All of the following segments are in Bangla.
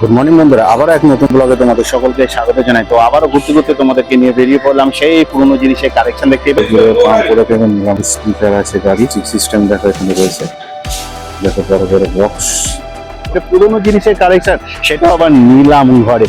গুড মর্নিং বন্ধুরা, আবারও এক নতুন ব্লগে তোমাদের সকলকে স্বাগত জানাই। তো আবারও ঘুরতে ঘুরতে তোমাদেরকে নিয়ে বেরিয়ে পড়লাম সেই পুরোনো জিনিসের কালেকশন দেখতে। স্পিকার আছে, গাড়ি সিস্টেম দেখো এখানে রয়েছে, দেখো বড় বড় বক্স, পুরোনো জিনিসের কালেকশন, সেটা আবার নিলাম ঘরে।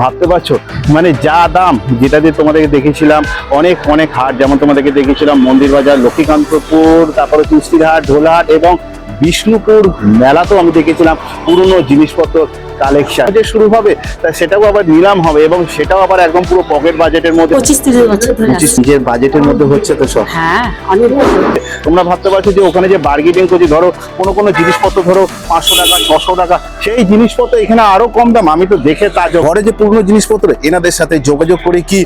ভাবতে পারছো মানে যা দাম, যেটা দিয়ে তোমাদেরকে দেখেছিলাম অনেক অনেক হাট, যেমন তোমাদেরকে দেখেছিলাম মন্দির বাজার, লক্ষ্মীকান্তপুর, তারপরে তুলসীরহাট, ঢোলহাট এবং বিষ্ণুপুর মেলাতেও আমি দেখেছিলাম পুরনো জিনিসপত্র কালেকশন যে শুরু হবে, তা সেটাও আবার নিলাম হবে এবং সেটাও আবার একদম পুরো পকেট বাজেটের মধ্যে, 25-30 বছর ধরে 25 নিজের বাজেটের মধ্যে হচ্ছে। তো সব হ্যাঁ অনেক তোমরা ভাবতে পারছো যে ওখানে যে বার্গেনিং করছি, ধরো কোনো জিনিসপত্র ধরো 500 টাকা 600 টাকা, সেই জিনিসপত্র এখানে আরো কম দাম। আমি তো দেখে তা ঘরে যে পুরনো জিনিসপত্র এনাদের সাথে যোগাযোগ করে কি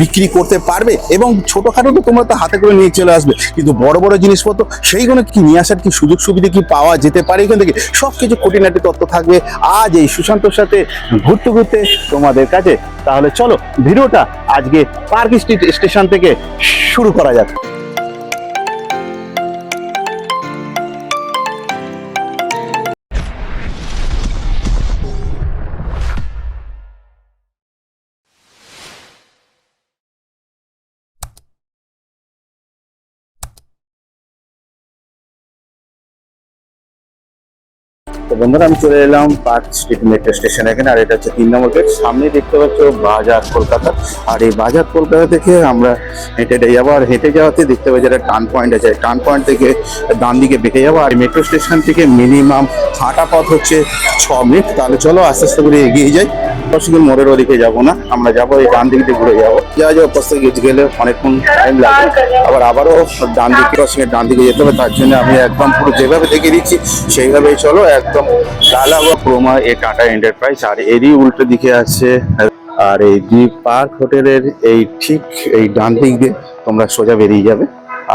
বিক্রি করতে পারবে, এবং ছোটখাটো তো তোমরা তো হাতে করে নিয়ে চলে আসবে, কিন্তু বড় বড় জিনিসপত্র সেইগুলো কি নিয়ে আসার কি সুযোগ সুবিধা কি পাওয়া যেতে পারে এখান থেকে, সব কিছু খুঁটিনাটি তথ্য থাকবে আজ এই সুশান্তর সাথে ঘুরতে ঘুরতে তোমাদের কাছে। তাহলে চলো ভিডিওটা আজকে পার্ক স্ট্রিট স্টেশন থেকে শুরু করা যাক। তো বন্ধুরা, আমি চলে এলাম পার্ক স্ট্রিট মেট্রো স্টেশন এখানে, আর এটা হচ্ছে 3 নম্বর গেট। সামনে দেখতে পাচ্ছ বাজার কলকাতা, আর এই বাজার কলকাতা থেকে আমরা হেঁটে যাবো, আর হেঁটে যাওয়াতে দেখতে পাচ্ছি একটা টার্ন পয়েন্ট আছে, টার্ন পয়েন্ট থেকে ডান দিকে বেঁকে যাবো। আর মেট্রো স্টেশন থেকে মিনিমাম হাঁটা পথ হচ্ছে 6 মিনিট। তাহলে চলো আস্তে আস্তে করে এগিয়ে যাই। শুধু মোড়ের ওদিকে যাবো না, আমরা যাবো এই ডান দিক দিয়ে ঘুরে যাবো। যাওয়া ওপাশ থেকে গেলে অনেকক্ষণ টাইম লাগে, আবারও ডান দিকে ডান দিকে যেতে হবে। তার জন্য আমি একদম পুরো যেভাবে দেখিয়ে দিচ্ছি সেইভাবেই চলো, একদম লালাগড় ক্রোমা এ টাটা এন্টারপ্রাইজ, আর এরই উল্টো দিকে আছে। আর এই দ্বীপ পার্ক হোটেলের এই ঠিক এই ডান দিক দিয়ে তোমরা সোজা বেরিয়ে যাবে।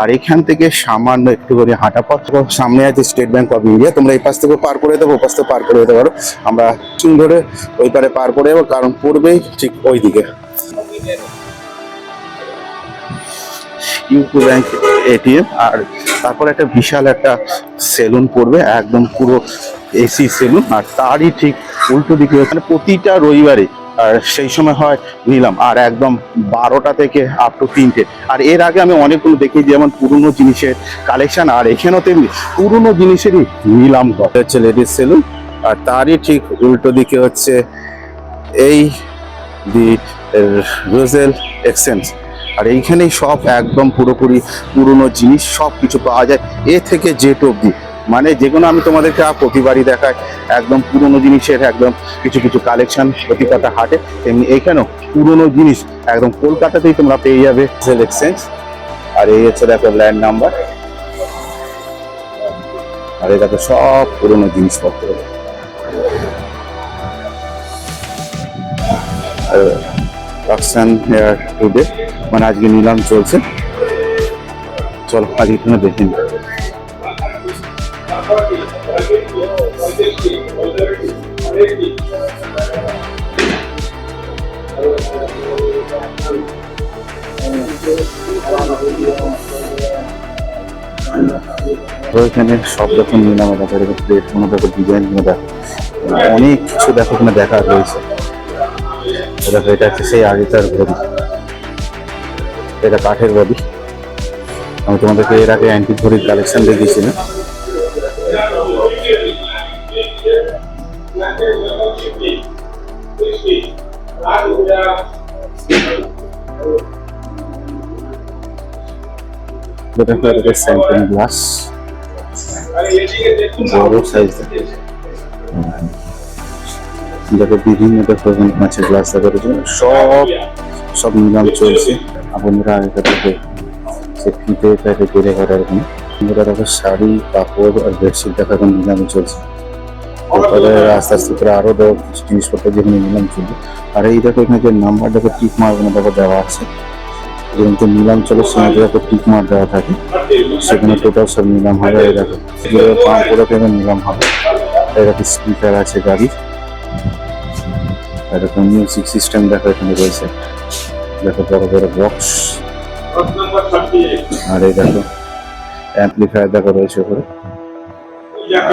আর এখান থেকে সামান্য একটু করে হাঁটা পথ, সামনে আছে স্টেট ব্যাংক অফ ইন্ডিয়া। তোমরা এই পাশ থেকে পার করে দেবো, ওপাশ থেকে পার করে দিতে পারো। আমরা চুল ধরে ওই পারে পার করে যাবো, কারণ পড়বেই ঠিক ওই দিকে ইউকো ব্যাংক এটিএম। আর তারপর একটা বিশাল একটা সেলুন পড়বে, একদম পুরো এসি সেলুন। আর তারই ঠিক উল্টো দিকে ওখানে প্রতিটা রবিবারে আর সেই সময় হয় নিলাম, আর একদম 12টা থেকে আপ টু 3টে। আর এর আগে আমি অনেকগুলো দেখি, যেমন পুরনো জিনিসের কালেকশন, আর এখানেও তেমনি পুরনো জিনিসেরই নিলাম হচ্ছে লেডিস সেলুন। আর তারই ঠিক উল্টো দিকে হচ্ছে এই দি রোজেল এক্সচেঞ্জ। আর এইখানেই সব একদম পুরোপুরি পুরনো জিনিস সব কিছু পাওয়া যায়, এ থেকে জেড অবধি। মানে যেগুলো আমি তোমাদেরকে প্রতিবারই দেখাই, একদম পুরনো জিনিসের একদম কিছু কিছু কালেকশন প্রতিটা হাটে, তেমনি এইখানেও পুরনো জিনিস একদম কলকাতাতেই তোমরা পেয়ে যাবে রোজেল এক্সচেঞ্জ। আর এই হচ্ছে দেখো ল্যান্ড নাম্বার, আর এই দেখো সব পুরনো জিনিসপত্র। অকশন হেয়ার টুডে, মানে আজকে নিলাম চলছে। চলো আজকে এখানে দেখে নিই। তো এখানে সব রকম নিলাম, দেখো প্লেট, কোনো দেখো ডিজাইন, দেখো অনেক কিছু দেখো এখানে দেখা রয়েছে। দেখো এটা হচ্ছে সেই আগেকার ঘড়ি, এটা কাঠের বডি। আমি তোমাদেরকে এর আগে অ্যান্টিক ঘড়ির কালেকশন দেখিয়েছিলাম। স্যাম্পেন গ্লাস, বড় সাইজ, দেখো বিভিন্ন মাছের গ্লাস দেখো, সব নিলাম চলছে। বন্ধুরা আগেকার থেকে সে ফিতে তাকে গেড়ে করার কোনো বন্ধুরা দেখো শাড়ি, কাপড় আর বেডশিট দেখা এখন নিলামে চলছে। তারপরে আস্তে আস্তে করে আরো কিছু জিনিসপত্র যেখানে নিলাম চলবে। আর এই দেখো এখানে যে নাম্বার দেখো টিক মার্ক দেখো দেওয়া আছে, যেহেতু নিলাম চলে সেখানে দেখো টিক মার্ক দেওয়া থাকে, সেখানে টোটাল সব নিলাম হবে। এই দেখো পাম্প করে পেমেন্ট নিলাম হবে। এই দেখো স্পিকার আছে গাড়ির, এরকম মিউজিক সিস্টেম দেখো এখানে রয়েছে, দেখো বড় বড় বক্স। আর এই দেখো অ্যাম্পলিফায়ার দেখা রয়েছে উপরে,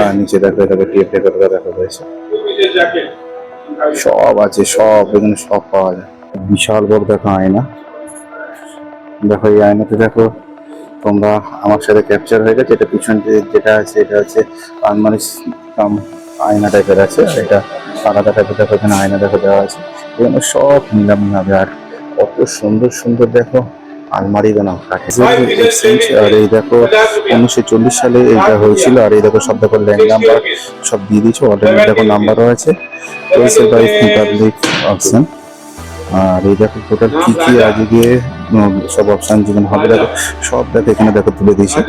আর নিচে দেখো এটাকে টেপ রেকর্ডার দেখা রয়েছে। সব আছে, সব এখানে সব পাওয়া যায়। বিশাল বড় দেখো আয়না, দেখো এই আয়নাতে দেখো তোমরা আমার সাথে ক্যাপচার হয়ে গেছে। এটা পিছন যেটা আছে এটা হচ্ছে আলমারি কাম আয়না টাইপের আছে, আর এটা আলাদা টাইপের দেখো এখানে আয়না দেখো দেওয়া আছে। এখানে সব নিলামি হবে। আর কত সুন্দর সুন্দর দেখো আলমারি বানাও কাঠের। আর এই দেখো 1940 সালে এটা হয়েছিল। আর এই দেখো সব দেখো ল্যান্ড নাম্বার সব দিয়ে দিয়েছে অলরেডি, দেখো নাম্বারও আছে। Public option. আর এই দেখো টোটাল কি কি আজকে সব অপশন যেখানে হবে দেখো সব দেখো এখানে দেখো তুলে দিয়েছে।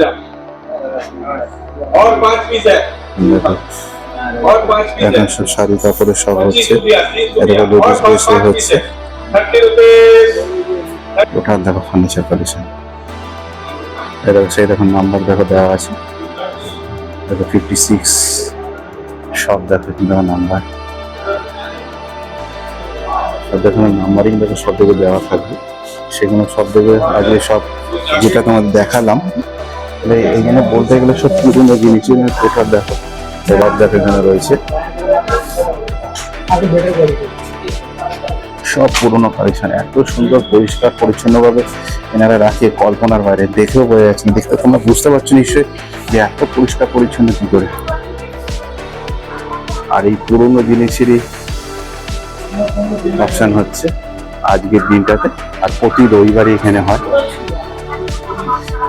দেখো এখন সব শাড়ি কাপড়ের সব হচ্ছে, এদিকে লেডিস ড্রেসে হচ্ছে। টোটাল দেখো ফার্নিচার কালেকশন। এটা সেই দেখো নাম্বার দেখো দেওয়া আছে, দেখো 56 সব দেখো কিন্তু নাম্বার সব দেখো নাম্বারিং দেখো সব দিকে দেওয়া থাকবে। সেগুলো সব দিকে আজকে সব যেটা তোমাদের দেখালাম এইখানে বলতে গেলে সব পুরোনো জিনিস টোটাল দেখো সব দেখো এখানে রয়েছে, সব পুরোনো কালেকশন। এত সুন্দর পরিষ্কার পরিচ্ছন্ন ভাবে এনারা রাখে, কল্পনার বাইরে। দেখেও বোঝা যাচ্ছে না, দেখতে তোমরা বুঝতে পারছো নিশ্চয়ই যে এত পরিষ্কার পরিচ্ছন্ন কি করে। আর এই পুরোনো জিনিসেরই অপশন হচ্ছে আজকের দিনটাতে, আর প্রতি রবিবারই এখানে হয়।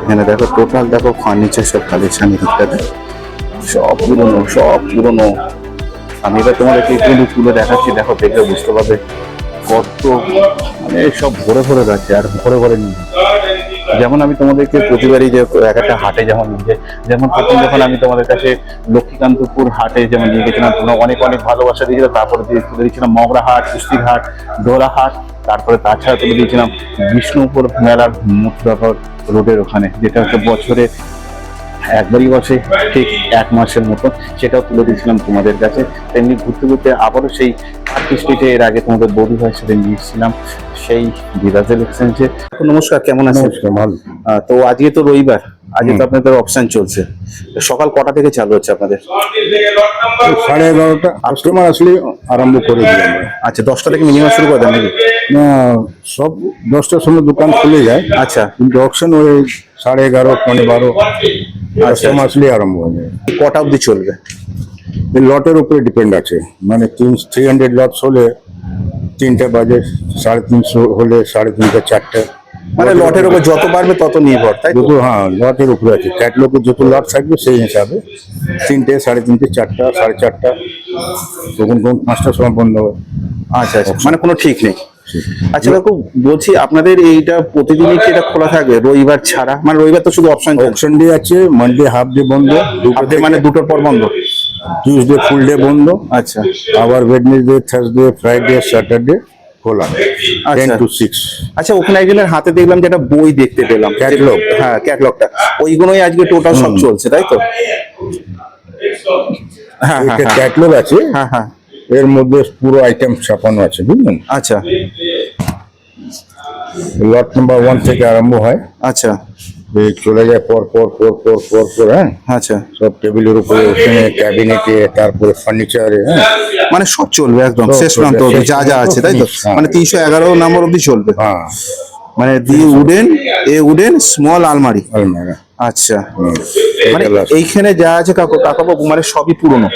এখানে দেখো টোটাল দেখো ফার্নিচার সব কালেকশন দিকটাতে সব পুরোনো, সব পুরোনো। আমি এবার তোমাদেরকে একটু তুলে দেখাচ্ছি, দেখো দেখে বুঝতে পারবে কত মানে সব ভরে ভরে রাখছে আর ভরে ভরে নিয়ে। যেমন আমি তোমাদেরকে প্রতিবারই যে এক একটা হাটে যেমন প্রথম যখন আমি তোমাদের কাছে লক্ষ্মীকান্তপুর হাটে যেমন নিয়ে গেছিলাম, তোমরা অনেক অনেক ভালোবাসা দিয়েছিল। তারপরে তুলে দিয়েছিলাম মগরা হাট, কুস্তির হাট, ডোলা হাট। তারপরে তাছাড়া তুলে দিয়েছিলাম বিষ্ণুপুর মেলার মুর্শিদাবাদ রোডের ওখানে, যেটা হচ্ছে বছরে একবারই বসে ঠিক 1 মাসের মতো, সেটাও তুলে দিয়েছিলাম তোমাদের কাছে। তেমনি ঘুরতে ঘুরতে আবারও সেই পার্ক স্ট্রিটে এর আগে তোমাদের বৌদি ভাইয়ের সাথে নিয়ে এসেছিলাম সেই বিরাজেল এক্সচেঞ্জে। নমস্কার, কেমন আছেন? ভালো। তো আজকে তো রবিবার, আজকে তো আপনাদের অপশন চলছে। সকাল কটা থেকে চালু হচ্ছে আপনাদের? 11:30 কাস্টমার আসলে আরম্ভ করে দিই আমরা। আচ্ছা, 10টা থেকে মিনিমাম শুরু করে দেন নাকি? না, সব 10টার সময় দোকান খুলে যায়। আচ্ছা, কিন্তু অকশন ওই 11:30 12 কাস্টমার আসলে আরম্ভ হয়ে যায়। কটা অবধি চলবে? এই লটের উপরে ডিপেন্ড আছে, মানে 300 লটস হলে 3টা বাজে, 350 হলে 3:30 4টা। মানে লটের উপর যত বাড়বে তত নির্ভর, তাই তো? হ্যাঁ, লটের উপরে আছে। ক্যাটলগে যত লট থাকবে সেই হিসাবে 3টে, 3:30, 4টা, 4:30, তখন 5টার সময় বন্ধ হয়। আচ্ছা আচ্ছা, মানে কোনো ঠিক নেই। আচ্ছা দেখো, বলছি আপনাদের এইটা প্রতিদিনই কি এটা খোলা থাকবে রবিবার ছাড়া? মানে রবিবার তো শুধু অপশন অপশন ডে আছে, মানডে হাফ ডে বন্ধ, মানে 2টোর পর বন্ধ। টিউসডে ফুল ডে বন্ধ। আচ্ছা আবার ওয়েডনেসডে, থার্সডে, ফ্রাইডে, স্যাটারডে খোলা 10 to 6। আচ্ছা, ওখানে একজনের হাতে দেখলাম যে একটা বই দেখতে পেলাম, Catalog। হ্যাঁ ক্যাটলগটা, ওইগুলোই আজকে টোটাল সব চলছে, তাই তো? হ্যাঁ হ্যাঁ একটা ক্যাটলগ আছে, হ্যাঁ হ্যাঁ। এর মধ্যে পুরো আইটেম ছাপানো আছে, বুঝলেন? আচ্ছা লট নাম্বার 1 থেকে আরম্ভ হয়, আচ্ছা এই চলে যায় পর পর পর পর পর পর। হ্যাঁ, আচ্ছা, সব টেবিলের উপরে, ওখানে ক্যাবিনেটে, তারপরে ফার্নিচারে। হ্যাঁ, মানে সব চলবে একদম সব শেষ প্রান্ত চলবে, অবধি শেষ যা যা আছে, তাই তো? হ্যাঁ। মানে 311 নম্বর অবধি চলবে। হ্যাঁ, মানে উডেন স্মল আলমারি। আলমারা। আচ্ছা, হুম। মানে এইটা last। এইখানে যা আছে কাকাবাবু মানে সবই পুরনো।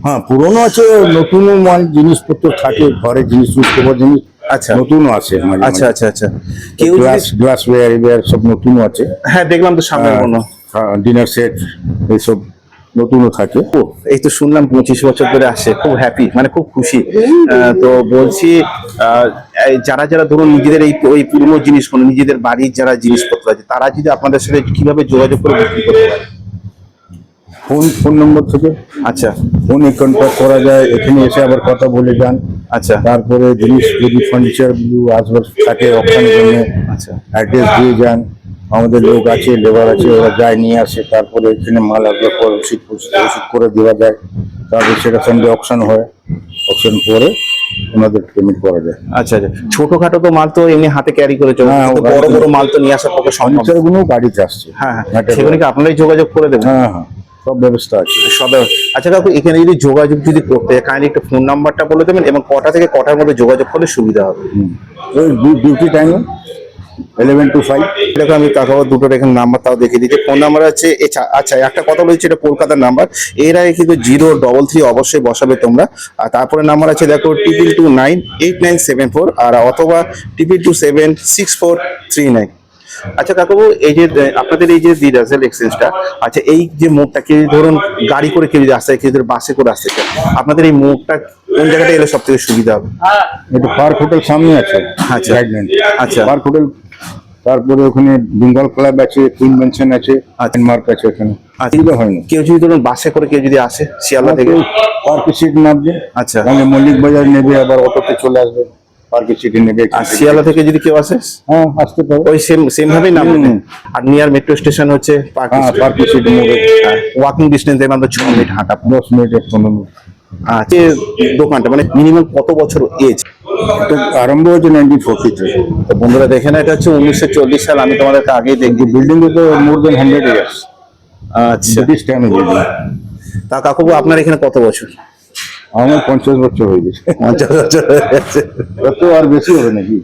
হ্যাঁ, পুরোনো আছে, নতুনও মাল জিনিসপত্র থাকে, ঘরে জিনিস ইউজ করবার জিনিস আচ্ছা নতুনও আছে। আচ্ছা আচ্ছা আচ্ছা, কেউ গ্লাস ওয়্যার সব নতুনও আছে। হ্যাঁ দেখলাম তো সামনের কোনো ডিনার সেট এইসব নতুনও থাকে। এই তো শুনলাম 25 বছর ধরে আসে, খুব হ্যাপি, মানে খুব খুশি। তো বলছি এই যারা যারা ধরুন নিজেদের এই পুরনো জিনিসগুলো, নিজেদের বাড়ির যারা জিনিসপত্র আছে, তারা যদি আপনাদের সাথে কিভাবে যোগাযোগ করে বিক্রি করতে পারে? ফোন নম্বর থেকে আচ্ছা ফোনে কন্ট্যাক্ট করা যায়, এখানে এসে আবার কথা বলে যান। আচ্ছা তারপরে জিনিস যদি ফার্নিচার আসবার থাকে অপশনের জন্য, আচ্ছা অ্যাড্রেস দিয়ে যান। আমাদের লোক আছে, লেবার আছে, ওরা যায় নিয়ে আসে। তারপরে এখানে মাল আসবার পর রসিদ করে দেওয়া যায়। তারপরে সেটা সন্ধ্যে অপশন হয়, অপশন করে ওনাদের পেমেন্ট করা যায়। আচ্ছা আচ্ছা, ছোটখাটো তো মাল তো এমনি হাতে ক্যারি করে চলে, হ্যাঁ, কিন্তু ও বড় গাড়িতে- বড় মাল তো নিয়ে আসার পক্ষে সম্ভব না। ফার্নিচারগুলো গাড়িতে আসছে। হ্যাঁ হ্যাঁ, Material- সেগুলো কি আপনারাই যোগাযোগ করে দেবেন? হ্যাঁ হ্যাঁ, সব ব্যবস্থা আছে। সব আচ্ছা কাকু, এখানে যদি যোগাযোগ যদি করতে কাইন্ডলি একটা ফোন নাম্বারটা বলে দেবেন এবং কটা থেকে কটার মধ্যে যোগাযোগ করলে সুবিধা হবে? ওই ডিউটি টাইমে 11 to 5। দেখো আমি কাকাবার দুটোর এখানে নাম্বার তাও দেখিয়ে দিচ্ছি। ফোন নাম্বার আছে আচ্ছা একটা কথা বলেছি, এটা কলকাতার নাম্বার। এর আগে কিন্তু 033 অবশ্যই বসাবে তোমরা। আর তারপরে নাম্বার আছে দেখো 22298974 আর অথবা 22276439। আচ্ছা কাকাবু, এই যে আপনাদের এই যে ডিজেল এক্সচেঞ্জটা, আচ্ছা এই যে মোড়টা কেউ ধরুন গাড়ি করে কেউ যদি আসতে, কেউ যদি বাসে করে আসতে চায়, আপনাদের এই মোড়টা কোন জায়গাটা এলে সব থেকে সুবিধা হবে? এটা পার্ক হোটেল সামনে আছে। আচ্ছা। গাইডলাইন। আচ্ছা। পার্ক হোটেল, তারপরে ওখানে বেঙ্গল ক্লাব আছে, কুইন মেনশন আছে, মার্ক আছে ওখানে। অসুবিধা হয় না। কেউ যদি ধরুন বাসে করে কেউ যদি আসে শিয়ালদা থেকে, পার্কের সিট নামবে। আচ্ছা। তাহলে মল্লিক বাজার নেবে, আবার অটোতে চলে আসবে, পার্কের সিটে নেবে। আর শিয়ালদা থেকে যদি কেউ আসে হ্যাঁ, আসতে পারবে। ওই সেম ভাবেই নামবে। আর নিয়ার মেট্রো স্টেশন হচ্ছে পার্ক হ্যাঁ, পার্কের সিট নেবে। ওয়াকিং ডিস্টেন্স এর মধ্যে 6 মিনিট হাঁটা। 10 মিনিট 15 মিনিট। আচ্ছা, দোকানটা মানে মিনিমাম কত বছর এজ? এটা আরম্ভ হয়েছে 1943। তো বন্ধুরা দেখে না, এটা হচ্ছে 1940 সাল। আমি তোমাদেরকে আগেই দেখি। বিল্ডিং তো মোর দেন 100 ইয়ার্স। আচ্ছা, ব্রিটিশ টাইমে বিল্ডিং। তা কাকুবু আপনার এখানে কত বছর? আমার 50 বছর হয়ে গেছে। 50 বছর হয়ে গেছে। কত আর বেশি হবে নাকি?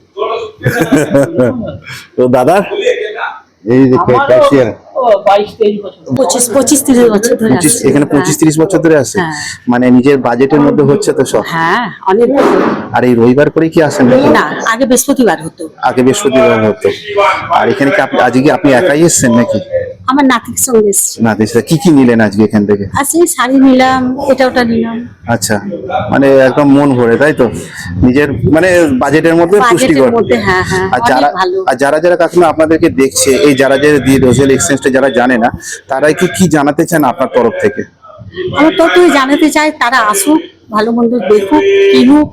তো দাদা এই যে ক্যাশিয়ার 25-30 বছর ধরে 25 আসছে। এখানে 25-30 বছর ধরে আছে। হ্যাঁ। মানে নিজের বাজেটের মধ্যে হচ্ছে তো সব। হ্যাঁ, অনেক আর এই রবিবার করে কি আসেন নাকি? না, আগে বৃহস্পতিবার হতো। আগে বৃহস্পতিবার হতো। আর এখানে কি আজকে আপনি একাই এসেছেন নাকি? আমার নাতির সঙ্গে এসছি। না দিস কি কি নিলেন আজকে এখান থেকে? আজকে শাড়ি নিলাম, এটা ওটা নিলাম। আচ্ছা, মানে একদম মন ভরে তাই তো, নিজের মানে বাজেটের মধ্যে বাজেটের পুষ্টিকর। মধ্যে, হ্যাঁ হ্যাঁ, আর অনেক যারা ভালো। যারা কাকিমা আপনাদেরকে দেখছে, এই যারা দিয়ে রোজেল এক্সচেঞ্জটা যারা জানে না, তারাই কি জানাতে চান আপনার তরফ থেকে? আমার তো জানাতে চাই তারা আসুক, ভালো মন্দ দেখুক, কিনুক।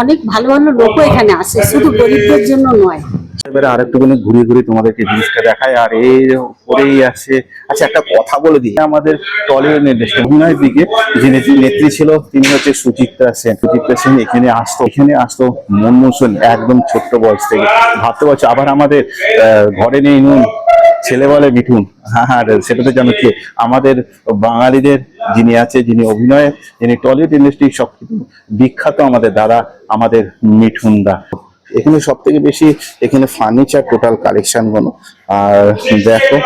অনেক ভালো ভালো লোকও এখানে আসে, শুধু গরিবদের জন্য নয়। এবারে আরেকটুখানি ঘুরিয়ে ঘুরিয়ে তোমাদেরকে জিনিসটা দেখায়। আর এই পরেই আছে, আচ্ছা একটা কথা বলে দিই, আমাদের টলিউড ইন্ডাস্ট্রি অভিনয়ের দিকে যে নেত্রী ছিল, তিনি হচ্ছে সুচিত্রা সেন। সুচিত্রা সেন এখানে আসতো মনমোহন একদম ছোট্ট বয়স থেকে। ভাবতে পারছো, আবার আমাদের ঘরে নেই নুন, ছেলে বলে মিঠুন। হ্যাঁ, সেটা তো জানো কি, আমাদের বাঙালিদের যিনি আছে, যিনি অভিনয়ে, যিনি টলিউড ইন্ডাস্ট্রি সবকিছু বিখ্যাত, আমাদের দাদা, আমাদের মিঠুন দা। এখানে সব থেকে বেশি এখানে ফার্নিচার টোটাল কালেকশন গুলো। আর দেখো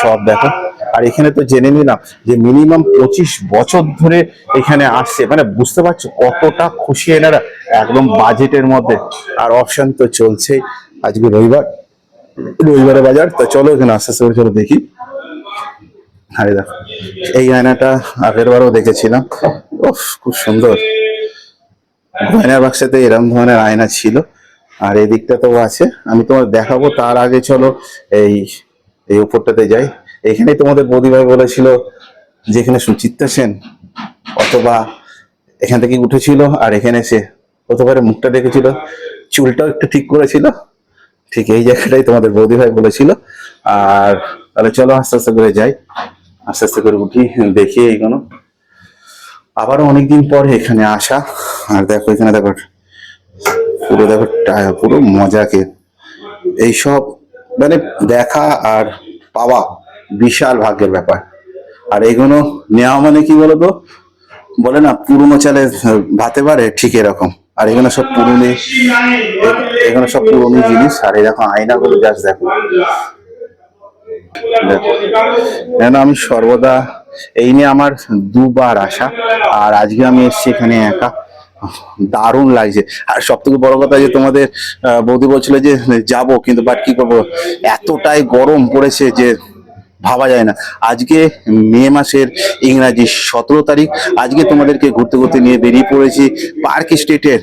সব দেখো। আর এখানে তো জেনে নিলাম যে মিনিমাম 25 বছর ধরে এখানে আসছে, মানে বুঝতে পারছো কতটা খুশি এনারা, একদম বাজেটের মধ্যে। আর অপশন তো চলছে। আজকে রবিবারে বাজার, তো চলো এখানে আস্তে আস্তে করে চলো দেখি। আরে দেখো, এই আয়নাটা আগের বারও দেখেছিলাম। উফ, খুব সুন্দর। গয়নার বাক্সতে এরকম ধরনের আয়না ছিল। আর এই দিকটাতেও আছে, আমি তোমার দেখাবো। তার আগে চলো এই উপরটাতে যাই। এখানেই তোমাদের বৌদিভাই বলেছিল যেখানে সুচিত্রা সেন অথবা এখান থেকে উঠেছিল, আর এখানে সে প্রথমবারে মুখটা দেখেছিল, চুলটাও একটু ঠিক করেছিল। ঠিক এই জায়গাটাই তোমাদের বৌদিভাই বলেছিল। আর তাহলে চলো আস্তে আস্তে করে যাই, আস্তে আস্তে করে উঠি, দেখি এইগুলো। আবারও অনেকদিন পর এখানে আসা। আর দেখো এখানে দেখো পুরো মজাকে এইসব মানে দেখা আর পাওয়া বিশাল ভাগ্যের ব্যাপার। আর এগুলো নেওয়া মানে কি বলতো, বলে না পুরনো চালে ভাতে পারে, ঠিক এরকম। আর এখানে সব পুরনো জিনিস। আর এই দেখো আয়নাগুলো, জাস্ট দেখো। কেন আমি সর্বদা এই নিয়ে আমার দুবার আসা, আর আজকে আমি এসেছি এখানে একা। দারুণ লাগছে। আর সব থেকে বড় কথা যে তোমাদের বৌদি বলছিল যে যাবো, কিন্তু বাট কি করবো, এতটাই গরম পড়েছে যে ভাবা যায় না। আজকে মে মাসের ইংরাজি 17 তারিখ। আজকে তোমাদেরকে ঘুরতে ঘুরতে নিয়ে বেরিয়ে পড়েছি পার্ক স্ট্রিটের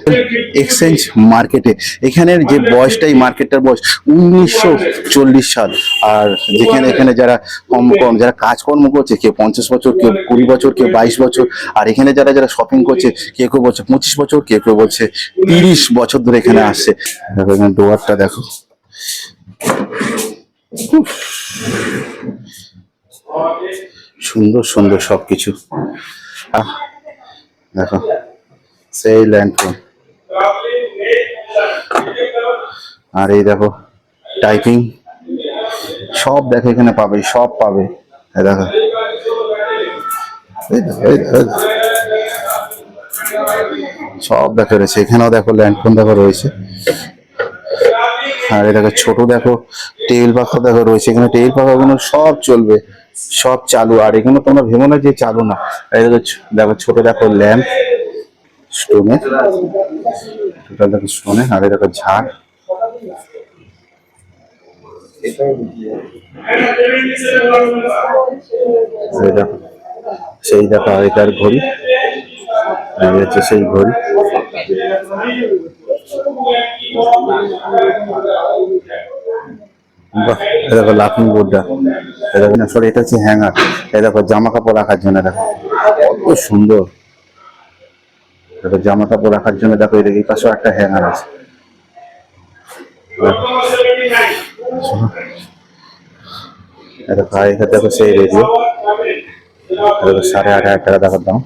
এক্সচেঞ্জ মার্কেটে। এখানের যে বয়সটাই, মার্কেটটার বয়স 1940 সাল। আর যেখানে এখানে যারা যারা কাজকর্ম করছে, কেউ 50 বছর, কেউ 20 বছর, কেউ 22 বছর। আর এখানে যারা শপিং করছে, কেউ কেউ বলছে 25 বছর, কেউ কেউ বলছে 30 বছর ধরে এখানে আসছে। দেখো এখানে ডোয়ারটা দেখো, সুন্দর সুন্দর সবকিছু। দেখো সেই ল্যান্ডফোন। আর এই দেখো টাইপিং, সব দেখো এখানে পাবে, সব পাবে। এই দেখো, সব দেখো রয়েছে এখানেও, দেখো ল্যান্ডফোন দেখো রয়েছে। আর এই দেখো ছোট দেখো টেবিল পাখা দেখো রয়েছে এখানে, টেবিল পাখাগুলো সব চলবে, সব চালু। আর এগুলো তোমরা ভেবো না যে চালু না। এই দেখো দেখো ছোট দেখো ল্যাম্প স্টোনের, টোটাল দেখো স্টোনের। আর এই দেখো ঝাড়, এই দেখো সেই দেখো আগেকার ঘড়ি, এই হচ্ছে সেই ঘড়ি। বাহ, এই দেখো লাফিং বোর্ডটা, এই দেখো না সরি এটা হচ্ছে হ্যাঙ্গার। এই দেখো জামা কাপড় রাখার জন্য, দেখো কত সুন্দর। দেখো জামা কাপড় রাখার জন্য, দেখো এই পাশেও একটা হ্যাঙ্গার আছে। দেখো এখানে দেখো সেই রেডিও, দেখো 8,500 টাকা দেখার দাম।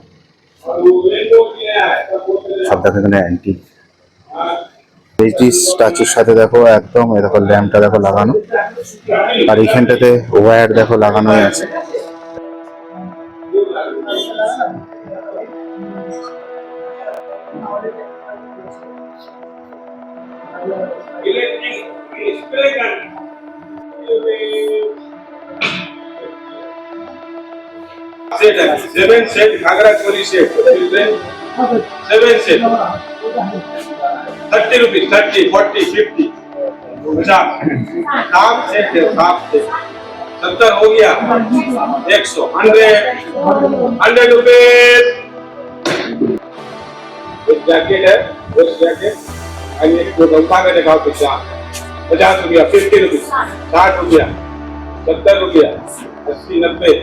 সব দেখো এখানে অ্যান্টিক এইটি স্ট্যাচুর সাথে দেখো একদম। এই দেখো ল্যাম্পটা দেখো লাগানো, আর এইখানটাতে ওয়্যার দেখো লাগানোই আছে। Seven set ghagra choli set 7 set 30 rupees 30 40 50 50 सात सेट है, 7 सेट 70 हो गया 100 100 रुपीज। एक जैकेट है, उस जैकेट आइए जो गंगा का दिखाओ 50 रुपया 50 रुपीज 60 रुपया 70 रुपया 80 90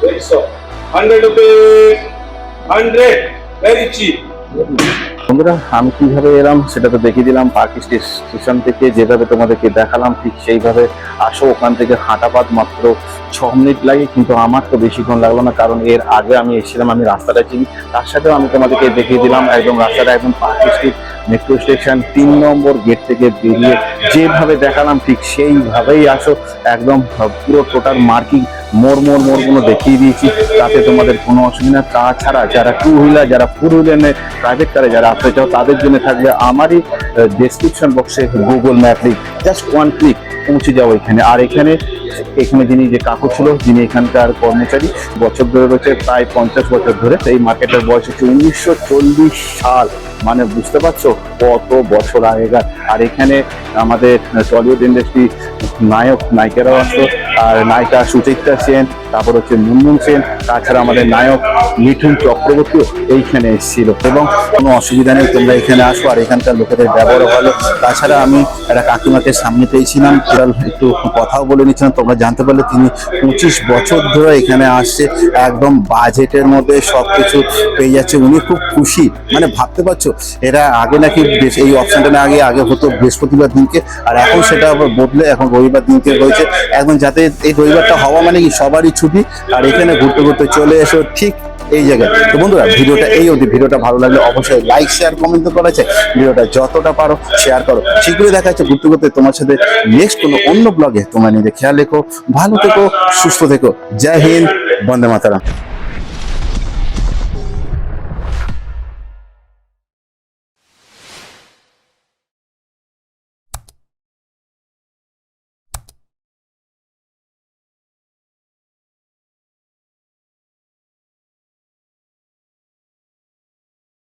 100 100 रुपीज 100 वेरी चीप। বন্ধুরা আমি কিভাবে এলাম সেটা তো দেখিয়ে দিলাম। পার্ক স্টেশন থেকে যেভাবে তোমাদেরকে দেখালাম ঠিক সেইভাবে আসো। ওখান থেকে হাঁটা পথ মাত্র 6 মিনিট লাগে, কিন্তু আমার তো বেশিক্ষণ লাগলো না, কারণ এর আগে আমি এসেছিলাম, আমি রাস্তাটা চিনি। তার সাথেও আমি তোমাদেরকে দেখিয়ে দিলাম একদম রাস্তাটা, একদম পার্ক স্ট্রিট মেট্রো স্টেশন 3 নম্বর গেট থেকে বেরিয়ে যেভাবে দেখালাম ঠিক সেইভাবেই আসো। একদম পুরো টোটাল মার্কিং মোড়গুলো দেখিয়ে দিয়েছি, তাতে তোমাদের কোনো অসুবিধা। তাছাড়া যারা 2 হুইলার, যারা 4 হুইলার প্রাইভেট কারে যারা আসতে চাও তাদের জন্য থাকবে আমারই ডেসক্রিপশন বক্সে Google map link, just 1 click পৌঁছে যাও এখানে। আর এখানে যিনি যে কাকু ছিল, যিনি এখানকার কর্মচারী, বছর ধরে রয়েছে প্রায় 50 বছর ধরে। এই মার্কেটের বয়স হচ্ছে 1940 সাল, মানে বুঝতে পারছো কত বছর আগেকার। আর এখানে আমাদের টলিউড ইন্ডাস্ট্রি নায়িকারাও আসতো, আর নায়িকা সুচিত্রা সেন, তারপর হচ্ছে মুনমুন সেন, তাছাড়া আমাদের নায়ক মিঠুন চক্রবর্তীও এইখানে এসেছিল। এবং কোনো অসুবিধা নেই, তোমরা এখানে আসো। আর এখানকার লোকেদের ব্যবহার ভালো। তাছাড়া আমি একটা কাকিমাকে সামনে পেয়েছিলাম, একটু কথাও বলে নিচ্ছিলাম। তোমরা জানতে পারলে তিনি 25 বছর ধরে এখানে আসছে, একদম বাজেটের মধ্যে সবকিছু পেয়ে যাচ্ছে। উনি খুব খুশি, মানে ভাবতে পারছো এরা আগে নাকি এই অপশনটা না আগে হতো বৃহস্পতিবার দিনকে, আর এখন সেটা আবার বদলে এখন রবিবার দিনকে হয়েছে। একদম যাতে এই রবিবারটা হওয়া মানে কি সবারই ছুটি, আর এখানে ঘুরতে ঘুরতে চলে এসো ঠিক এই জায়গায়। তো বন্ধুরা ভিডিওটা এই অবধি। ভিডিওটা ভালো লাগলে অবশ্যই লাইক শেয়ার কমেন্ট করা আছে, ভিডিওটা যতটা পারো শেয়ার করো। শীঘ্রই দেখা যাচ্ছে ঘুরতে ঘুরতে তোমার সাথে নেক্সট কোনো অন্য ব্লগে। তোমরা নিজে খেয়াল রেখো, ভালো থেকো, সুস্থ থেকো। জয় হিন্দ, বন্দে মাতরম।